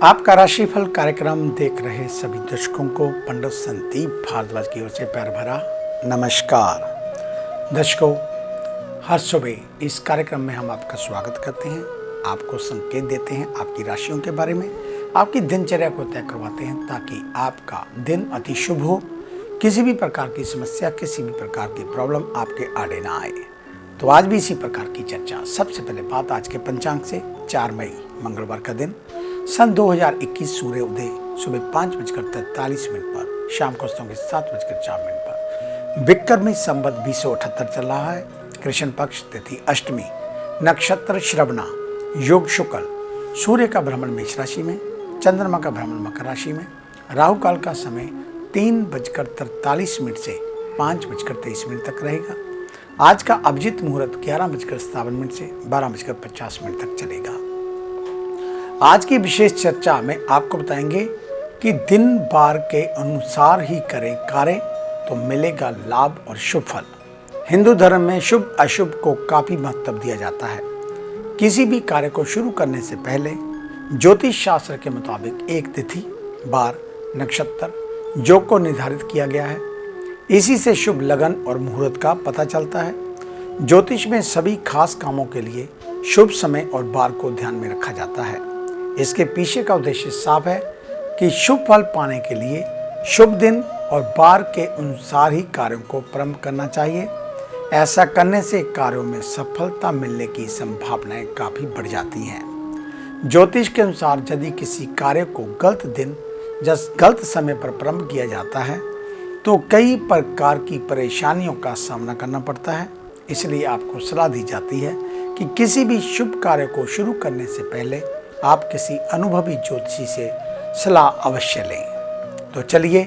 आपका राशिफल कार्यक्रम देख रहे सभी दर्शकों को पंडित संदीप भारद्वाज की ओर से प्यार भरा नमस्कार। दर्शकों, हर सुबह इस कार्यक्रम में हम आपका स्वागत करते हैं, आपको संकेत देते हैं आपकी राशियों के बारे में, आपकी दिनचर्या को तय करवाते हैं ताकि आपका दिन अति शुभ हो, किसी भी प्रकार की समस्या, किसी भी प्रकार की प्रॉब्लम आपके आड़े ना आए। तो आज भी इसी प्रकार की चर्चा। सबसे पहले बात आज के पंचांग से। 4 मई मंगलवार का दिन, सन 2021, सूर्य उदय सुबह 5:43 पर, शाम को 7:04 पर, विक्रमी संवत 2078 चल रहा है। कृष्ण पक्ष, तिथि अष्टमी, नक्षत्र श्रवणा, योग शुक्ल, सूर्य का भ्रमण मेष राशि में, चंद्रमा का भ्रमण मकर राशि में, राहु काल का समय 3:43 से 5:23 तक रहेगा। आज का अभिजीत मुहूर्त 11:57 से 12:50 तक चलेगा। आज की विशेष चर्चा में आपको बताएंगे कि दिन बार के अनुसार ही करें कार्य तो मिलेगा लाभ और शुभ फल। हिंदू धर्म में शुभ अशुभ को काफी महत्व दिया जाता है। किसी भी कार्य को शुरू करने से पहले ज्योतिष शास्त्र के मुताबिक एक तिथि, बार, नक्षत्र, योग को निर्धारित किया गया है। इसी से शुभ लगन और मुहूर्त का पता चलता है। ज्योतिष में सभी खास कामों के लिए शुभ समय और बार को ध्यान में रखा जाता है। इसके पीछे का उद्देश्य साफ है कि शुभ फल पाने के लिए शुभ दिन और बार के अनुसार ही कार्यों को प्रारंभ करना चाहिए। ऐसा करने से कार्यों में सफलता मिलने की संभावनाएं काफी बढ़ जाती हैं। ज्योतिष के अनुसार यदि किसी कार्य को गलत दिन या गलत समय पर प्रारंभ किया जाता है तो कई प्रकार की परेशानियों का सामना करना पड़ता है। इसलिए आपको सलाह दी जाती है कि किसी भी शुभ कार्य को शुरू करने से पहले आप किसी अनुभवी ज्योतिषी से सलाह अवश्य लें। तो चलिए,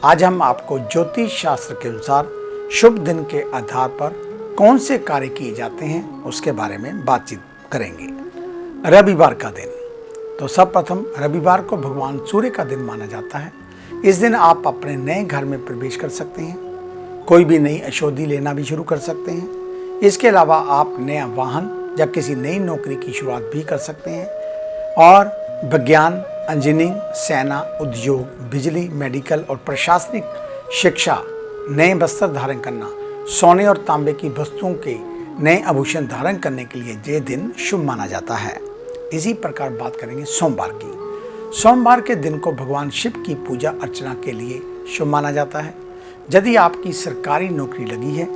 आज हम आपको ज्योतिष शास्त्र के अनुसार शुभ दिन के आधार पर कौन से कार्य किए जाते हैं उसके बारे में बातचीत करेंगे। रविवार का दिन, तो सर्वप्रथम रविवार को भगवान सूर्य का दिन माना जाता है। इस दिन आप अपने नए घर में प्रवेश कर सकते हैं, कोई भी नई औषधि लेना भी शुरू कर सकते हैं। इसके अलावा आप नया वाहन या किसी नई नौकरी की शुरुआत भी कर सकते हैं। और विज्ञान, इंजीनियरिंग, सेना, उद्योग, बिजली, मेडिकल और प्रशासनिक शिक्षा, नए वस्त्र धारण करना, सोने और तांबे की वस्तुओं के नए आभूषण धारण करने के लिए यह दिन शुभ माना जाता है। इसी प्रकार बात करेंगे सोमवार की। सोमवार के दिन को भगवान शिव की पूजा अर्चना के लिए शुभ माना जाता है। यदि आपकी सरकारी नौकरी लगी है,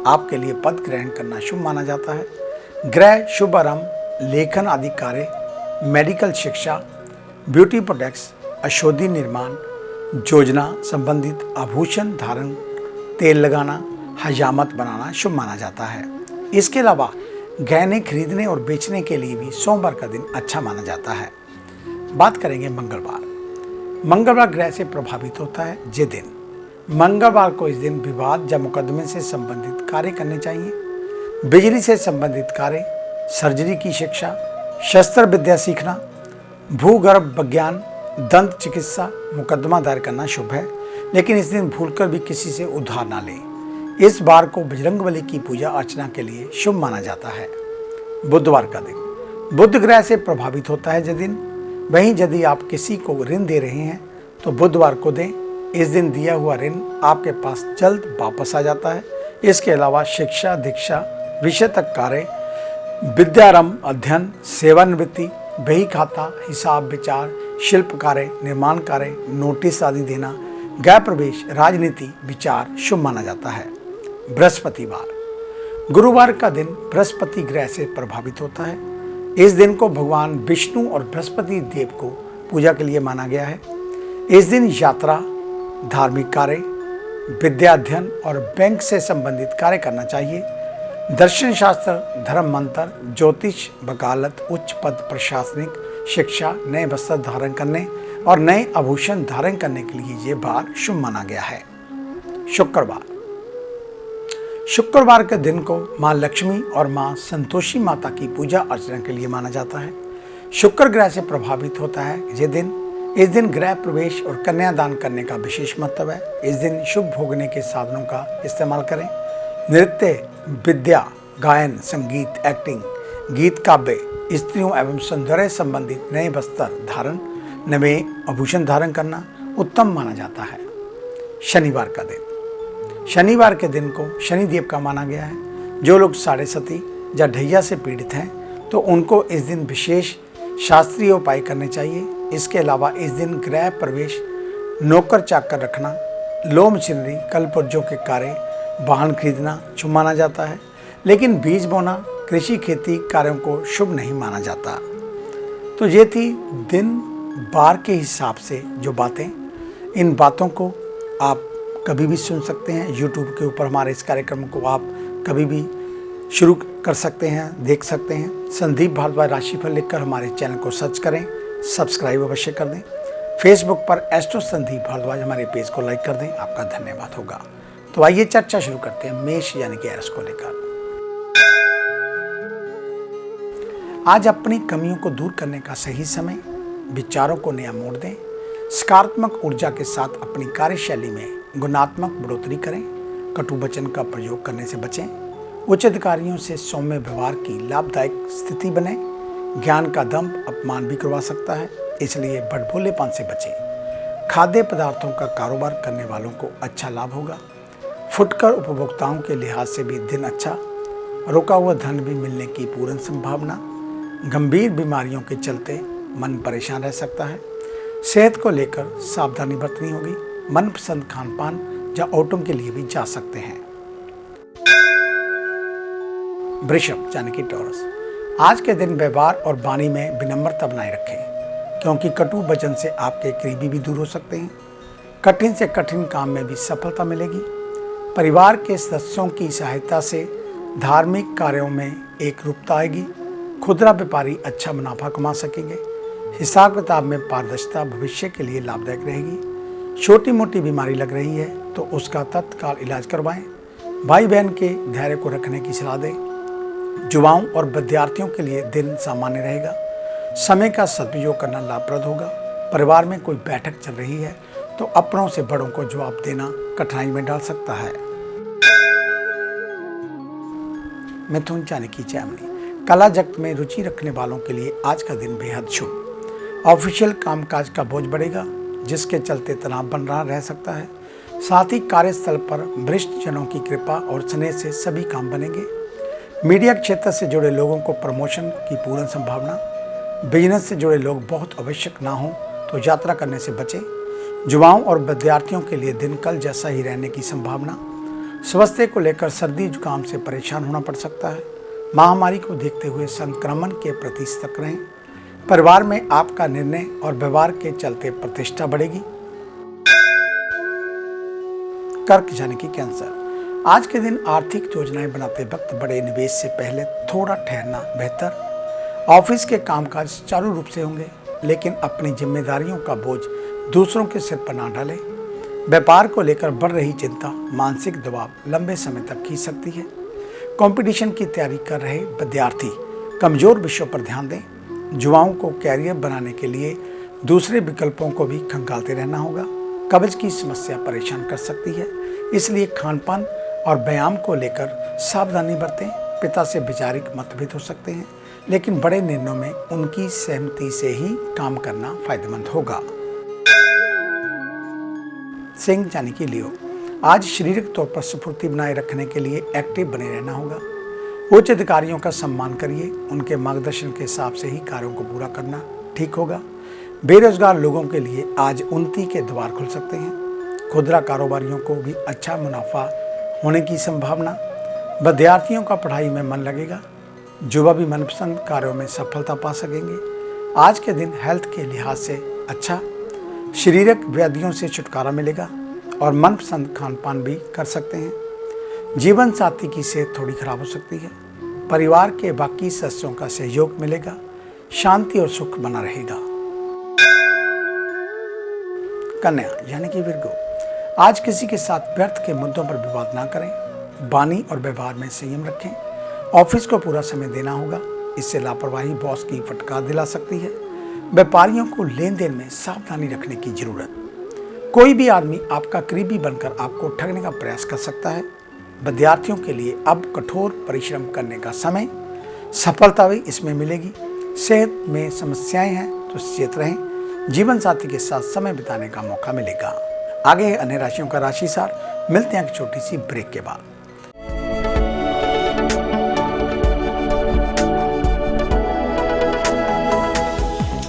आपके लिए पद ग्रहण करना शुभ माना जाता है। गृह शुभ आरंभ, लेखन आदि कार्य, मेडिकल शिक्षा, ब्यूटी प्रोडक्ट्स, औषधि निर्माण, योजना संबंधित आभूषण धारण, तेल लगाना, हजामत बनाना शुभ माना जाता है। इसके अलावा गहने खरीदने और बेचने के लिए भी सोमवार का दिन अच्छा माना जाता है। बात करेंगे मंगलवार। मंगलवार ग्रह से प्रभावित होता है ये दिन। मंगलवार को इस दिन विवाद या मुकदमे से संबंधित कार्य करने चाहिए। बिजली से संबंधित कार्य, सर्जरी की शिक्षा, शस्त्र विद्या सीखना, भूगर्भ विज्ञान, दंत चिकित्सा, मुकदमा दायर करना शुभ है। लेकिन इस दिन भूलकर भी किसी से उधार ना लें। इस बार को बजरंगबली की पूजा अर्चना के लिए शुभ माना जाता है। बुधवार का दिन, बुध ग्रह से प्रभावित होता है यह दिन। वहीं यदि आप किसी को ऋण दे रहे हैं तो बुधवार को दें। इस दिन दिया हुआ ऋण आपके पास जल्द वापस आ जाता है। इसके अलावा शिक्षा, दीक्षा, विषय तक कार्य, विद्यारंभ, अध्ययन, सेवानिवृत्ति, बही खाता, हिसाब विचार, शिल्प कार्य, निर्माण कार्य, नोटिस आदि देना, गृह प्रवेश, राजनीति, विचार शुभ माना जाता है। बृहस्पतिवार, गुरुवार का दिन बृहस्पति ग्रह से प्रभावित होता है। इस दिन को भगवान विष्णु और बृहस्पति देव को पूजा के लिए माना गया है। इस दिन यात्रा, धार्मिक कार्य, विद्या अध्ययन और बैंक से संबंधित कार्य करना चाहिए। दर्शन शास्त्र, धर्म मंत्र, ज्योतिष, वकालत, उच्च पद, प्रशासनिक शिक्षा, नए वस्त्र धारण करने और नए आभूषण धारण करने के लिए ये बार शुभ माना गया है। शुक्रवार, शुक्रवार के दिन को मां लक्ष्मी और मां संतोषी माता की पूजा अर्चना के लिए माना जाता है। शुक्र ग्रह से प्रभावित होता है ये दिन। इस दिन गृह प्रवेश और कन्यादान करने का विशेष महत्व है। इस दिन शुभ भोगने के साधनों का इस्तेमाल करें। नृत्य, विद्या, गायन, संगीत, एक्टिंग, गीत, काव्य, स्त्रियों एवं सौंदर्य संबंधित नए वस्त्र धारण, नए आभूषण धारण करना उत्तम माना जाता है। शनिवार का दिन, शनिवार के दिन को शनिदेव का माना गया है। जो लोग साढ़े सती या ढैया से पीड़ित हैं तो उनको इस दिन विशेष शास्त्रीय उपाय करने चाहिए। इसके अलावा इस दिन गृह प्रवेश, नौकर चाकर रखना, लोम मशीनरी, कल पुर्जों के कार्य, वाहन खरीदना शुभ माना जाता है। लेकिन बीज बोना, कृषि खेती कार्यों को शुभ नहीं माना जाता। तो ये थी दिन बार के हिसाब से जो बातें, इन बातों को आप कभी भी सुन सकते हैं। YouTube के ऊपर हमारे इस कार्यक्रम को आप कभी भी शुरू कर सकते हैं, देख सकते हैं। संदीप भारद्वाज राशिफल लिखकर हमारे चैनल को सर्च करें, सब्सक्राइब अवश्य कर दें। फेसबुक पर एस्ट्रो संदीप भारद्वाज हमारे पेज को लाइक कर दें, आपका धन्यवाद होगा। तो आइए चर्चा शुरू करते हैं मेष यानी कि एरिस को लेकर। आज अपनी कमियों को दूर करने का सही समय, विचारों को नया मोड़ दें। सकारात्मक ऊर्जा के साथ अपनी कार्यशैली में गुणात्मक बढ़ोतरी करें। कटु वचन का प्रयोग करने से बचें। उच्च अधिकारियों से सौम्य व्यवहार की लाभदायक स्थिति बने। ज्ञान का दंभ अपमान भी करवा सकता है, इसलिए बड़भोलेपन से बचें। खाद्य पदार्थों का कारोबार करने वालों को अच्छा लाभ होगा। फुटकर उपभोक्ताओं के लिहाज से भी दिन अच्छा। रोका हुआ धन भी मिलने की पूर्ण संभावना। गंभीर बीमारियों के चलते मन परेशान रह सकता है। सेहत को लेकर सावधानी बरतनी होगी। मनपसंद खानपान या आउटिंग के लिए भी जा सकते हैं। वृषभ यानी कि टॉरस, आज के दिन व्यवहार और वाणी में विनम्रता बनाए रखें, क्योंकि कटु वचन से आपके करीबी भी दूर हो सकते हैं। कठिन से कठिन काम में भी सफलता मिलेगी। परिवार के सदस्यों की सहायता से धार्मिक कार्यों में एक रूपता आएगी। खुदरा व्यापारी अच्छा मुनाफा कमा सकेंगे। हिसाब किताब में पारदर्शिता भविष्य के लिए लाभदायक रहेगी। छोटी मोटी बीमारी लग रही है तो उसका तत्काल इलाज करवाएं। भाई बहन के धैर्य को रखने की सलाह दें। युवाओं और विद्यार्थियों के लिए दिन सामान्य रहेगा। समय का सदुपयोग करना लाभप्रद होगा। परिवार में कोई बैठक चल रही है तो अपनों से बड़ों को जवाब देना कठिनाई में डाल सकता है। मिथुन यानी कि चैमनी, कला जगत में रुचि रखने वालों के लिए आज का दिन बेहद शुभ। ऑफिशियल कामकाज का बोझ बढ़ेगा, जिसके चलते तनाव बन रहा रह सकता है। साथ ही कार्यस्थल पर वरिष्ठ जनों की कृपा और स्नेह से सभी काम बनेंगे। मीडिया क्षेत्र से जुड़े लोगों को प्रमोशन की पूर्ण संभावना। बिजनेस से जुड़े लोग बहुत आवश्यक ना हो तो यात्रा करने से बचें। युवाओं और विद्यार्थियों के लिए दिन कल जैसा ही रहने की संभावना। स्वास्थ्य को लेकर सर्दी जुकाम से परेशान होना पड़ सकता है। महामारी को देखते हुए संक्रमण के प्रति सतर्क रहें। परिवार में आपका निर्णय और व्यवहार के चलते प्रतिष्ठा बढ़ेगी। कर्क यानी कि कैंसर, आज के दिन आर्थिक योजनाएं बनाते वक्त बड़े निवेश से पहले थोड़ा ठहरना बेहतर। ऑफिस के कामकाज सुचारू रूप से होंगे, लेकिन अपनी जिम्मेदारियों का बोझ दूसरों के सिर पर ना डालें। व्यापार को लेकर बढ़ रही चिंता, मानसिक दबाव लंबे समय तक खींच सकती है। कंपटीशन की तैयारी कर रहे विद्यार्थी कमजोर विषयों पर ध्यान दें। युवाओं को कैरियर बनाने के लिए दूसरे विकल्पों को भी खंगालते रहना होगा। कब्ज की समस्या परेशान कर सकती है, इसलिए खानपान और व्यायाम को लेकर सावधानी बरतें। पिता से वैचारिक मतभेद हो सकते हैं, लेकिन बड़े निर्णयों में उनकी सहमति से ही काम करना फायदेमंद होगा। सिंह यानी कि लियो, आज शारीरिक तौर पर स्फूर्ति बनाए रखने के लिए एक्टिव बने रहना होगा। उच्च अधिकारियों का सम्मान करिए, उनके मार्गदर्शन के हिसाब से ही कार्यों को पूरा करना ठीक होगा। बेरोजगार लोगों के लिए आज उन्नति के द्वार खुल सकते हैं। खुदरा कारोबारियों को भी अच्छा मुनाफा होने की संभावना। विद्यार्थियों का पढ़ाई में मन लगेगा। युवा भी मनपसंद कार्यों में सफलता पा सकेंगे। आज के दिन हेल्थ के लिहाज से अच्छा, शारीरिक व्याधियों से छुटकारा मिलेगा और मनपसंद खानपान भी कर सकते हैं। जीवन साथी की सेहत थोड़ी खराब हो सकती है। परिवार के बाकी सदस्यों का सहयोग मिलेगा। शांति और सुख बना रहेगा। कन्या यानी कि विर्गो, आज किसी के साथ व्यर्थ के मुद्दों पर विवाद ना करें। वाणी और व्यवहार में संयम रखें। ऑफिस को पूरा समय देना होगा, इससे लापरवाही बॉस की फटकार दिला सकती है। व्यापारियों को लेन देन में सावधानी रखने की जरूरत। कोई भी आदमी आपका करीबी बनकर आपको ठगने का प्रयास कर सकता है। विद्यार्थियों के लिए अब कठोर परिश्रम करने का समय, सफलता भी इसमें मिलेगी। सेहत में समस्याएं हैं तो सचेत रहें। जीवन साथी के साथ समय बिताने का मौका मिलेगा। आगे है अन्य राशियों का राशि सार। मिलते हैं एक छोटी सी ब्रेक के बाद।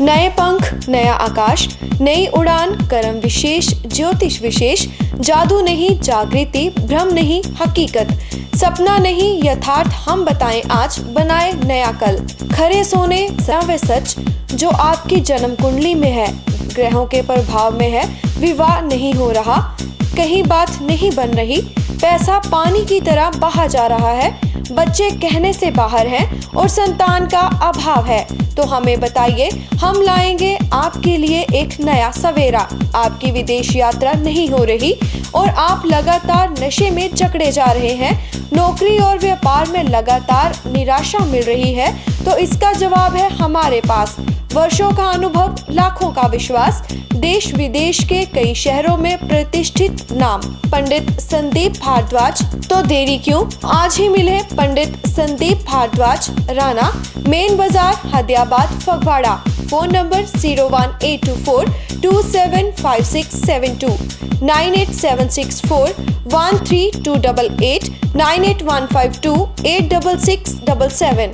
नए पंख, नया आकाश, नई उड़ान, कर्म विशेष, ज्योतिष विशेष, जादू नहीं जागृति, भ्रम नहीं हकीकत, सपना नहीं यथार्थ, हम बताएं आज, बनाए नया कल। खरे सोने व सच जो आपकी जन्म कुंडली में है, ग्रहों के प्रभाव में है, विवाह नहीं हो रहा, कहीं बात नहीं बन रही, पैसा पानी की तरह बहा जा रहा है, बच्चे कहने से बाहर हैं और संतान का अभाव है, तो हमें बताइए, हम लाएंगे आपके लिए एक नया सवेरा। आपकी विदेश यात्रा नहीं हो रही और आप लगातार नशे में जकड़े जा रहे हैं, नौकरी और व्यापार में लगातार निराशा मिल रही है, तो इसका जवाब है हमारे पास। वर्षों का अनुभव, लाखों का विश्वास, देश विदेश के कई शहरों में प्रतिष्ठित नाम पंडित संदीप भारद्वाज। तो देरी क्यों, आज ही मिले पंडित संदीप भारद्वाज, राणा, मेन बाजार, हदियाबाद, फगवाड़ा। Phone number 01824275672, 9876413288, 9815286677।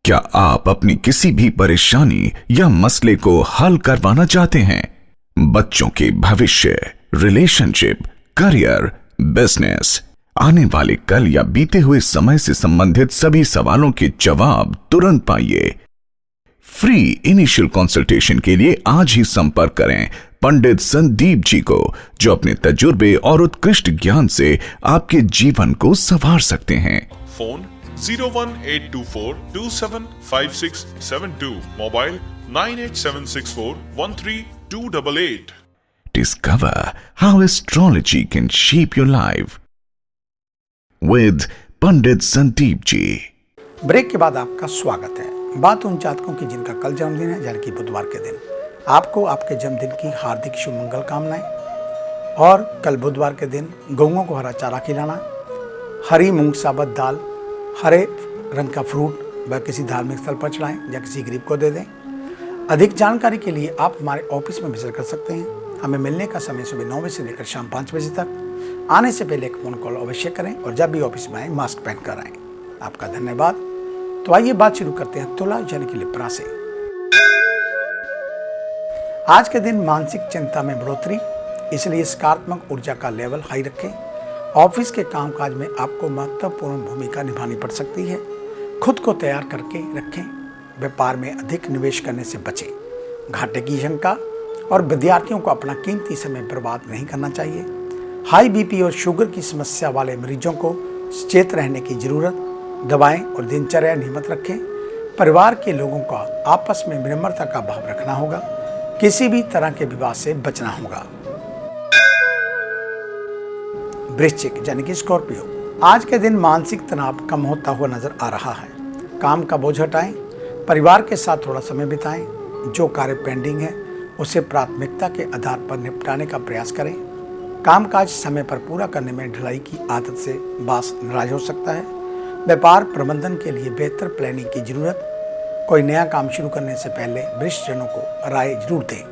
क्या आप अपनी किसी भी परेशानी या मसले को हल करवाना चाहते हैं? बच्चों के भविष्य, रिलेशनशिप, करियर, बिजनेस, आने वाले कल या बीते हुए समय से संबंधित सभी सवालों के जवाब तुरंत पाइए। फ्री इनिशियल कंसल्टेशन के लिए आज ही संपर्क करें पंडित संदीप जी को, जो अपने तजुर्बे और उत्कृष्ट ज्ञान से आपके जीवन को संवार सकते हैं। Phone 01824275672, mobile 9876413288। Discover how astrology can shape your life with Pandit Sandeep ji. Break के बाद आपका स्वागत है। बात उन जातकों की जिनका कल जन्मदिन है, यानी कि बुधवार के दिन। आपको आपके जन्मदिन की हार्दिक शुभ मंगल कामनाएं। और कल बुधवार के दिन गौओं को हरा चारा खिलाना, हरी मूंग साबत दाल, हरे रंग का फ्रूट व किसी धार्मिक स्थल पर चढ़ाएं या किसी गरीब को दे दें। अधिक जानकारी के लिए आप हमारे ऑफिस में विजिट कर सकते हैं। हमें मिलने का समय सुबह 9 बजे से लेकर शाम 5 बजे तक। आने से पहले एक फ़ोन कॉल अवश्य करें और जब भी ऑफिस में आए मास्क पहन कर आएँ। आपका धन्यवाद। तो आइए बात शुरू करते हैं तुला यानी कि लिप्रा से। आज के दिन मानसिक चिंता में बढ़ोतरी, इसलिए सकारात्मक ऊर्जा का लेवल हाई रखें। ऑफिस के कामकाज में आपको महत्वपूर्ण भूमिका निभानी पड़ सकती है। खुद को तैयार करके रखें। व्यापार में अधिक निवेश करने से बचें। घाटे की शंका, और विद्यार्थियों को अपना कीमती समय बर्बाद नहीं करना चाहिए। हाई बीपी और शुगर की समस्या वाले मरीजों को सचेत रहने की जरूरत। दवाएं और दिनचर्या नियमित रखें। परिवार के लोगों का आपस में विनम्रता का भाव रखना होगा। किसी भी तरह के विवाद से बचना होगा। वृश्चिक यानी कि स्कॉर्पियो, आज के दिन मानसिक तनाव कम होता हुआ नजर आ रहा है। काम का बोझ हटाएं। परिवार के साथ थोड़ा समय बिताएं। जो कार्य पेंडिंग है उसे प्राथमिकता के आधार पर निपटाने का प्रयास करें। कामकाज समय पर पूरा करने में ढिलाई की आदत से बॉस नाराज हो सकता है। व्यापार प्रबंधन के लिए बेहतर प्लानिंग की जरूरत। कोई नया काम शुरू करने से पहले वरिष्ठ जनों को राय जरूर दें।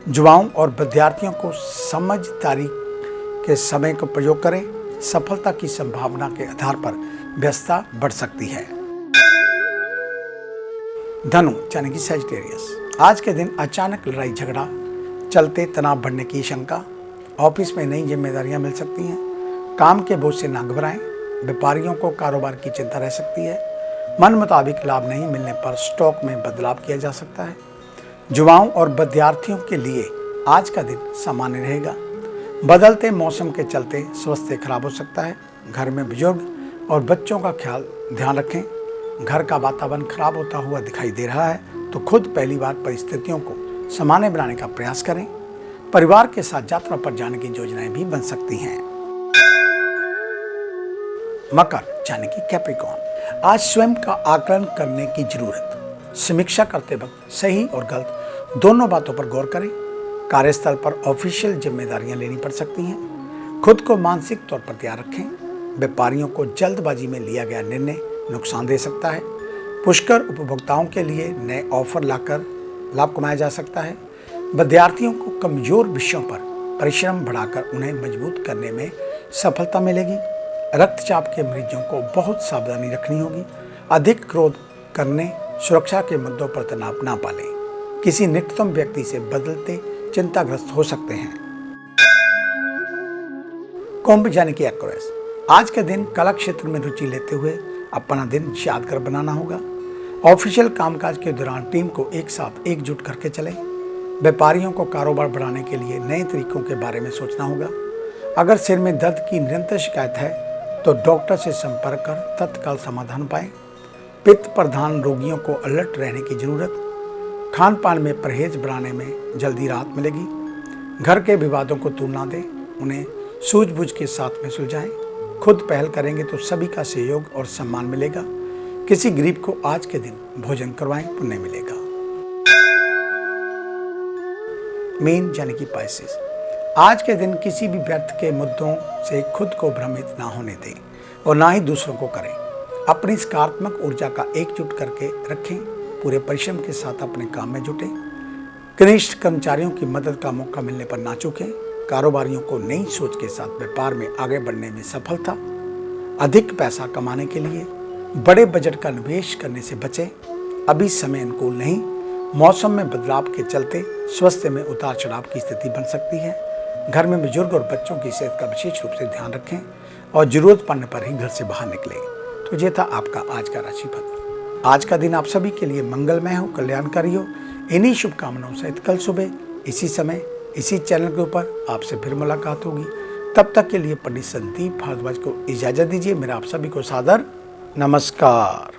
युवाओं और विद्यार्थियों को समझदारी के समय को प्रयोग करें। सफलता की संभावना के आधार पर व्यस्तता बढ़ सकती है। धनु यानी कि सैजिटेरियस, आज के दिन अचानक लड़ाई झगड़ा चलते तनाव बढ़ने की शंका। ऑफिस में नई जिम्मेदारियां मिल सकती हैं। काम के बोझ से ना घबराएं। व्यापारियों को कारोबार की चिंता रह सकती है। मन मुताबिक लाभ नहीं मिलने पर स्टॉक में बदलाव किया जा सकता है। युवाओं और विद्यार्थियों के लिए आज का दिन सामान्य रहेगा। बदलते मौसम के चलते स्वास्थ्य खराब हो सकता है। घर में बुजुर्ग और बच्चों का ध्यान रखें। घर का वातावरण खराब होता हुआ दिखाई दे रहा है, तो खुद पहली बार परिस्थितियों को सामान्य बनाने का प्रयास करें। परिवार के साथ यात्रा पर जाने की योजनाएं भी बन सकती हैं। मकर यानी कि कैप्रिकॉर्न, आज स्वयं का आकलन करने की जरूरत। समीक्षा करते वक्त सही और गलत दोनों बातों पर गौर करें। कार्यस्थल पर ऑफिशियल जिम्मेदारियां लेनी पड़ सकती हैं। खुद को मानसिक तौर पर तैयार रखें। व्यापारियों को जल्दबाजी में लिया गया निर्णय नुकसान दे सकता है। पुष्कर उपभोक्ताओं के लिए नए ऑफर लाकर लाभ कमाया जा सकता है। विद्यार्थियों को कमजोर विषयों पर परिश्रम बढ़ाकर उन्हें मजबूत करने में सफलता मिलेगी। रक्तचाप के मरीजों को बहुत सावधानी रखनी होगी। अधिक क्रोध करने, सुरक्षा के मुद्दों पर तनाव ना पालें। किसी निकटतम व्यक्ति से बदलते चिंताग्रस्त हो सकते हैं। कुंभ यानी कि एक्वेरियस, आज के दिन कला क्षेत्र में रुचि लेते हुए अपना दिन यादगार बनाना होगा। ऑफिशियल कामकाज के दौरान टीम को एक साथ एकजुट करके चलें। व्यापारियों को कारोबार बढ़ाने के लिए नए तरीकों के बारे में सोचना होगा। अगर सिर में दर्द की निरंतर शिकायत है तो डॉक्टर से संपर्क कर तत्काल समाधान पाएं। पित्त प्रधान रोगियों को अलर्ट रहने की जरूरत। खान पान में परहेज बढ़ाने में जल्दी राहत मिलेगी। घर के विवादों को तुलना दें, उन्हें सूझबूझ के साथ में सुलझाएं। खुद पहल करेंगे तो सभी का सहयोग और सम्मान मिलेगा। किसी गरीब को आज के दिन भोजन करवाएं, पुण्य मिलेगा। मीन यानी कि पाइसेस, आज के दिन किसी भी व्यर्थ के मुद्दों से खुद को भ्रमित ना होने दें और ना ही दूसरों को करें। अपनी सकारात्मक ऊर्जा का एकजुट करके रखें। पूरे परिश्रम के साथ अपने काम में जुटें। कनिष्ठ कर्मचारियों की मदद का मौका मिलने पर ना चूकें। कारोबारियों को नई सोच के साथ व्यापार में आगे बढ़ने में सफलता। अधिक पैसा कमाने के लिए बड़े बजट का निवेश करने से बचें। अभी समय अनुकूल नहीं। मौसम में बदलाव के चलते स्वास्थ्य में उतार चढ़ाव की स्थिति बन सकती है। घर में बुजुर्ग और बच्चों की सेहत का विशेष रूप से ध्यान रखें और जरूरत पड़ने पर ही घर से बाहर निकलें। तो ये था आपका आज का राशिफल। आज का दिन आप सभी के लिए मंगलमय हो, कल्याणकारी हो। इन्हीं शुभकामनाओं सहित कल सुबह इसी समय इसी चैनल के ऊपर आपसे फिर मुलाकात होगी। तब तक के लिए पंडित संदीप भारद्वाज को इजाजत दीजिए। मेरा आप सभी को सादर नमस्कार।